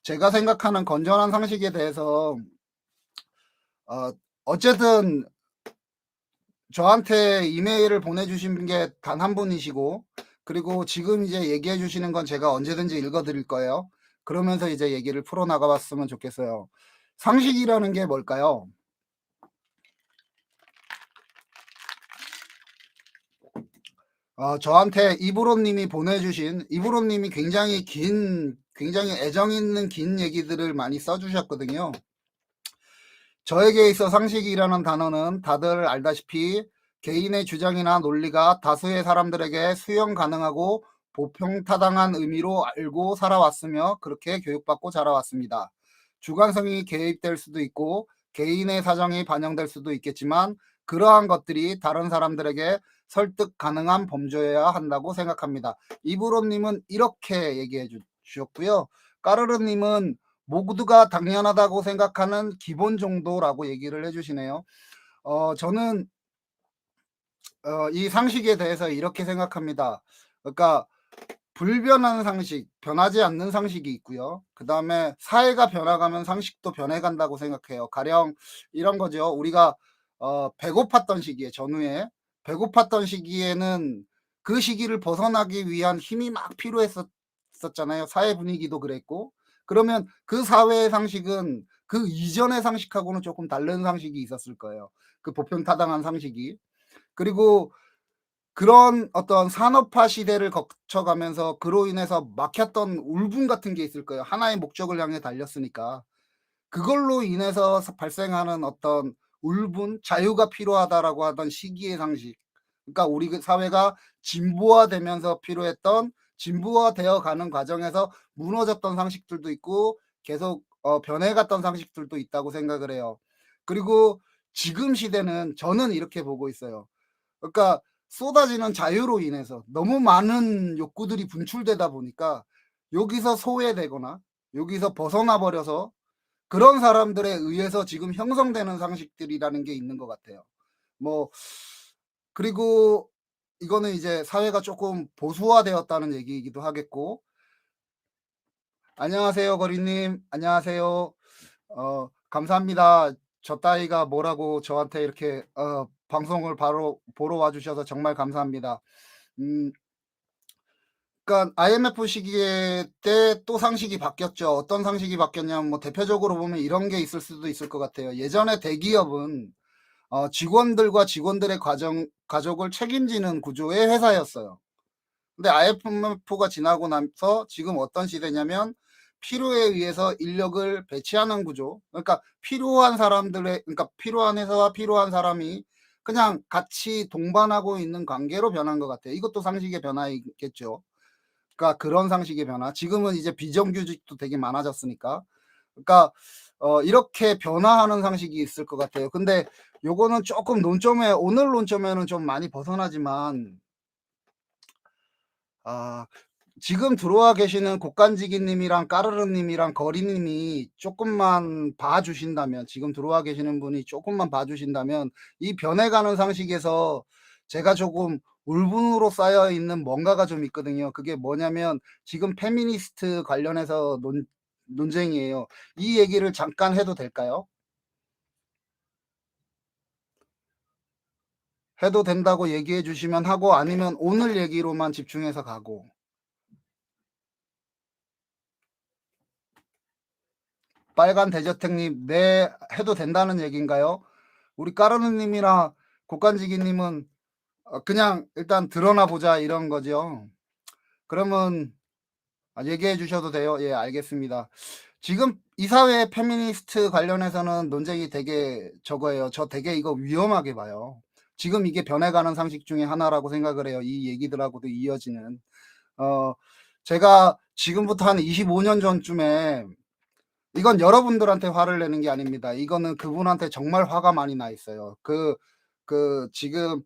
제가 생각하는 건전한 상식에 대해서 어 어쨌든 저한테 이메일을 보내주신 게 단 한 분이시고, 그리고 지금 이제 얘기해 주시는 건 제가 언제든지 읽어 드릴 거예요. 그러면서 이제 얘기를 풀어나가 봤으면 좋겠어요. 상식이라는 게 뭘까요? 저한테 이브로 님이 보내주신, 이브로 님이 굉장히 애정 있는 긴 얘기들을 많이 써 주셨거든요. 저에게 있어 상식이라는 단어는 다들 알다시피 개인의 주장이나 논리가 다수의 사람들에게 수용 가능하고 보편타당한 의미로 알고 살아왔으며 그렇게 교육받고 자라왔습니다. 주관성이 개입될 수도 있고 개인의 사정이 반영될 수도 있겠지만 그러한 것들이 다른 사람들에게 설득 가능한 범주여야 한다고 생각합니다. 이브로님은 이렇게 얘기해 주셨고요. 까르르님은 모두가 당연하다고 생각하는 기본 정도라고 얘기를 해주시네요. 저는 이 상식에 대해서 이렇게 생각합니다. 그러니까 불변하는 상식, 변하지 않는 상식이 있고요. 그 다음에 사회가 변화가면 상식도 변해간다고 생각해요. 가령 이런 거죠. 우리가 배고팠던 시기에, 전후에 배고팠던 시기에는 그 시기를 벗어나기 위한 힘이 막 필요했었잖아요. 사회 분위기도 그랬고. 그러면 그 사회의 상식은 그 이전의 상식하고는 조금 다른 상식이 있었을 거예요. 그 보편타당한 상식이. 그리고 그런 어떤 산업화 시대를 거쳐가면서 그로 인해서 막혔던 울분 같은 게 있을 거예요. 하나의 목적을 향해 달렸으니까. 그걸로 인해서 발생하는 어떤 울분, 자유가 필요하다라고 하던 시기의 상식. 그러니까 우리 그 사회가 진보화되면서 필요했던, 진보화되어 가는 과정에서 무너졌던 상식들도 있고 계속 변해갔던 상식들도 있다고 생각을 해요. 그리고 지금 시대는 저는 이렇게 보고 있어요. 그러니까 쏟아지는 자유로 인해서 너무 많은 욕구들이 분출되다 보니까 여기서 소외되거나 여기서 벗어나 버려서 그런 사람들에 의해서 지금 형성되는 상식들이라는 게 있는 것 같아요. 뭐 그리고 이거는 이제 사회가 조금 보수화되었다는 얘기이기도 하겠고. 안녕하세요, 거리님. 안녕하세요. 감사합니다. 저 따위가 뭐라고 저한테 이렇게 방송을 바로 보러 와 주셔서 정말 감사합니다. 음 그러니까 IMF 시기에 때 또 상식이 바뀌었죠. 어떤 상식이 바뀌었냐면 뭐 대표적으로 보면 이런 게 있을 수도 있을 것 같아요. 예전에 대기업은 직원들과 직원들의 가족을 책임지는 구조의 회사였어요. 근데 IMF가 지나고 나서 지금 어떤 시대냐면 필요에 의해서 인력을 배치하는 구조. 그러니까 필요한 회사와 필요한 사람이 그냥 같이 동반하고 있는 관계로 변한 것 같아요. 이것도 상식의 변화이겠죠. 그러니까 그런 상식의 변화. 지금은 이제 비정규직도 되게 많아졌으니까. 그러니까 이렇게 변화하는 상식이 있을 것 같아요. 근데 요거는 조금 오늘 논점에는 좀 많이 벗어나지만, 아 지금 들어와 계시는 곡간지기 님이랑 까르르 님이랑 거리 님이 쪼끔만 봐 주신다면, 지금 들어와 계시는 분이 쪼끔만 봐 주신다면 이 변해가는 상식에서 제가 조금 울분으로 쌓여 있는 뭔가가 좀 있거든요. 그게 뭐냐면 지금 페미니스트 관련해서 논쟁이에요. 이 얘기를 잠깐 해도 될까요? 해도 된다고 얘기해 주시면 하고, 아니면 오늘 얘기로만 집중해서 가고. 빨간 대저택님, 네, 해도 된다는 얘기인가요? 우리 까르르 님이랑 곡간지기 님은 그냥 일단 드러나 보자 이런 거죠. 그러면 얘기해 주셔도 돼요. 예, 알겠습니다. 지금 이 사회 페미니스트 관련해서는 논쟁이 되게 저거예요. 저 되게 이거 위험하게 봐요. 지금 이게 변해가는 상식 중에 하나라고 생각을 해요. 이 얘기들하고도 이어지는. 어, 제가 지금부터 한 25년 전쯤에, 이건 여러분들한테 화를 내는 게 아닙니다. 이거는 그분한테 정말 화가 많이 나 있어요. 지금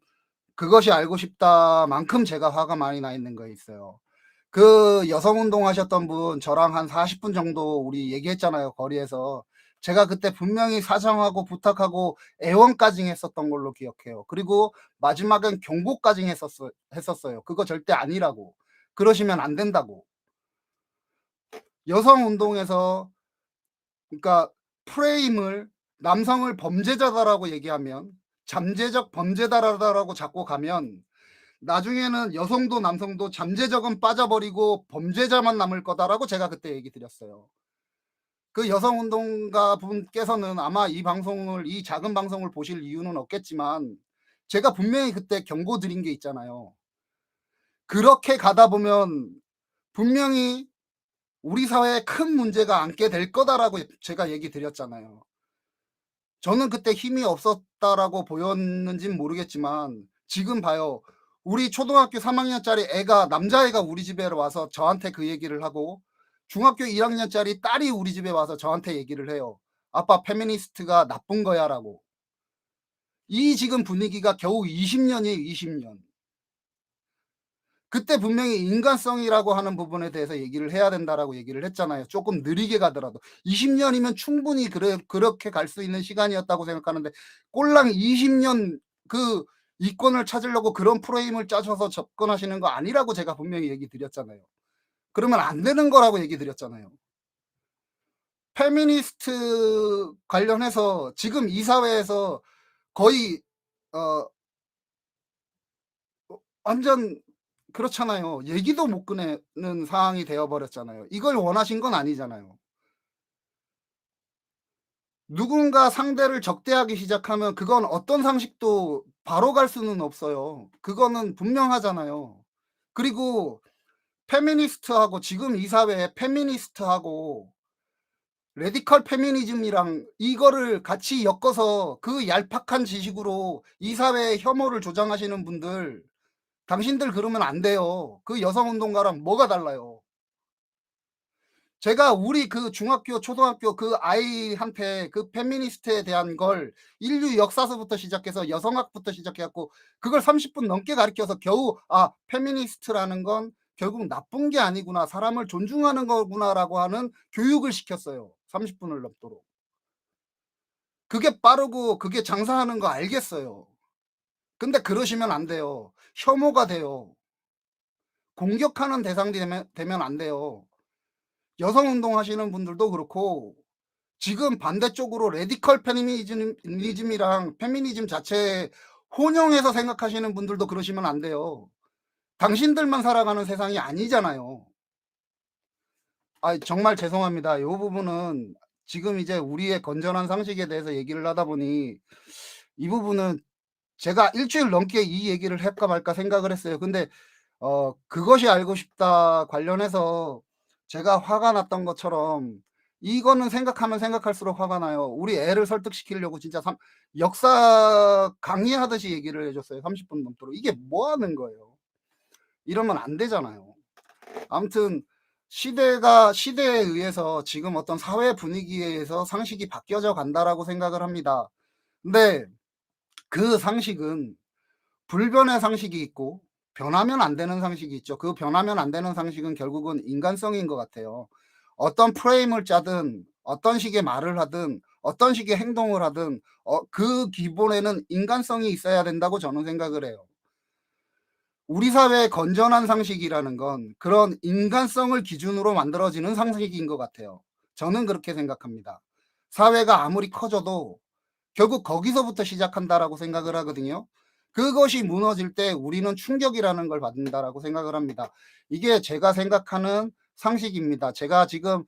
그것이 알고 싶다만큼 제가 화가 많이 나 있는 거 있어요. 그 여성운동 하셨던 분, 저랑 한 40분 정도 우리 얘기했잖아요, 거리에서. 제가 그때 분명히 사정하고 부탁하고 애원까지 했었던 걸로 기억해요. 그리고 마지막엔 경고까지 했었어요. 그거 절대 아니라고. 그러시면 안 된다고. 여성 운동에서 그러니까 프레임을 남성을 범죄자다라고 얘기하면 잠재적 범죄다라고 잡고 가면 나중에는 여성도 남성도 잠재적은 빠져버리고 범죄자만 남을 거다라고 제가 그때 얘기 드렸어요. 그 여성 운동가 분께서는 아마 이 작은 방송을 보실 이유는 없겠지만 제가 분명히 그때 경고 드린 게 있잖아요. 그렇게 가다 보면 분명히 우리 사회에 큰 문제가 안게 될 거다라고 제가 얘기 드렸잖아요. 저는 그때 힘이 없었다라고 보였는진 모르겠지만 지금 봐요. 우리 초등학교 3학년짜리 애가 남자애가 우리 집에 와서 저한테 그 얘기를 하고 중학교 1학년짜리 딸이 우리 집에 와서 저한테 얘기를 해요. "아빠 페미니스트가 나쁜 거야."라고. 이 지금 분위기가 겨우 20년이에요, 20년. 그때 분명히 인간성이라고 하는 부분에 대해서 얘기를 해야 된다라고 얘기를 했잖아요. 조금 느리게 가더라도. 20년이면 충분히 그렇게 갈 수 있는 시간이었다고 생각하는데 꼴랑 20년 그 이권을 찾으려고 그런 프레임을 짜셔서 접근하시는 거 아니라고 제가 분명히 얘기 드렸잖아요. 그러면 안 되는 거라고 얘기 드렸잖아요. 페미니스트 관련해서 지금 이 사회에서 거의 어 완전 그렇잖아요. 얘기도 못 꺼내는 상황이 되어 버렸잖아요. 이걸 원하신 건 아니잖아요. 누군가 상대를 적대하기 시작하면 그건 어떤 상식도 바로 갈 수는 없어요. 그거는 분명하잖아요. 그리고 페미니스트하고 지금 이 사회에 페미니스트하고 레디컬 페미니즘이랑 이거를 같이 엮어서 그 얄팍한 지식으로 이 사회의 혐오를 조장하시는 분들 당신들 그러면 안 돼요. 그 여성 운동가랑 뭐가 달라요? 제가 우리 그 중학교, 초등학교 그 아이한테 그 페미니스트에 대한 걸 인류 역사서부터 시작해서 여성학부터 시작해 갖고 그걸 30분 넘게 가르쳐서 겨우 '아 페미니스트라는 건 결국 나쁜 게 아니구나. 사람을 존중하는 거구나.'라고 하는 교육을 시켰어요, 30분을 넘도록. 그게 빠르고 그게 장사하는 거 알겠어요. 근데 그러시면 안 돼요. 혐오가 돼요. 공격하는 대상이 되면 안 돼요. 여성 운동하시는 분들도 그렇고 지금 반대쪽으로 레디컬 페미니즘이랑 페미니즘 자체에 혼용해서 생각하시는 분들도 그러시면 안 돼요. 당신들만 살아가는 세상이 아니잖아요. 정말 죄송합니다. 요 부분은 지금 이제 우리의 건전한 상식에 대해서 얘기를 하다 보니 이 부분은 제가 일주일 넘게 이 얘기를 할까 말까 생각을 했어요. 근데 그것이 알고 싶다 관련해서 제가 화가 났던 것처럼 이거는 생각하면 생각할수록 화가 나요. 우리 애를 설득시키려고 진짜 역사 강의하듯이 얘기를 해 줬어요, 30분 넘도록. 이게 뭐 하는 거예요? 이러면 안 되잖아요. 아무튼 시대에 의해서 지금 어떤 사회 분위기에 의해서 상식이 바뀌어져 간다라고 생각을 합니다. 근데 그 상식은 불변의 상식이 있고 변하면 안 되는 상식이 있죠. 그 변하면 안 되는 상식은 결국은 인간성인 것 같아요. 어떤 프레임을 짜든 어떤 식의 말을 하든 어떤 식의 행동을 하든 그 기본에는 인간성이 있어야 된다고 저는 생각을 해요. 우리 사회의 건전한 상식이라는 건 그런 인간성을 기준으로 만들어지는 상식인 것 같아요. 저는 그렇게 생각합니다. 사회가 아무리 커져도 결국 거기서부터 시작한다라고 생각을 하거든요. 그것이 무너질 때 우리는 충격이라는 걸 받는다라고 생각을 합니다. 이게 제가 생각하는 상식입니다. 제가 지금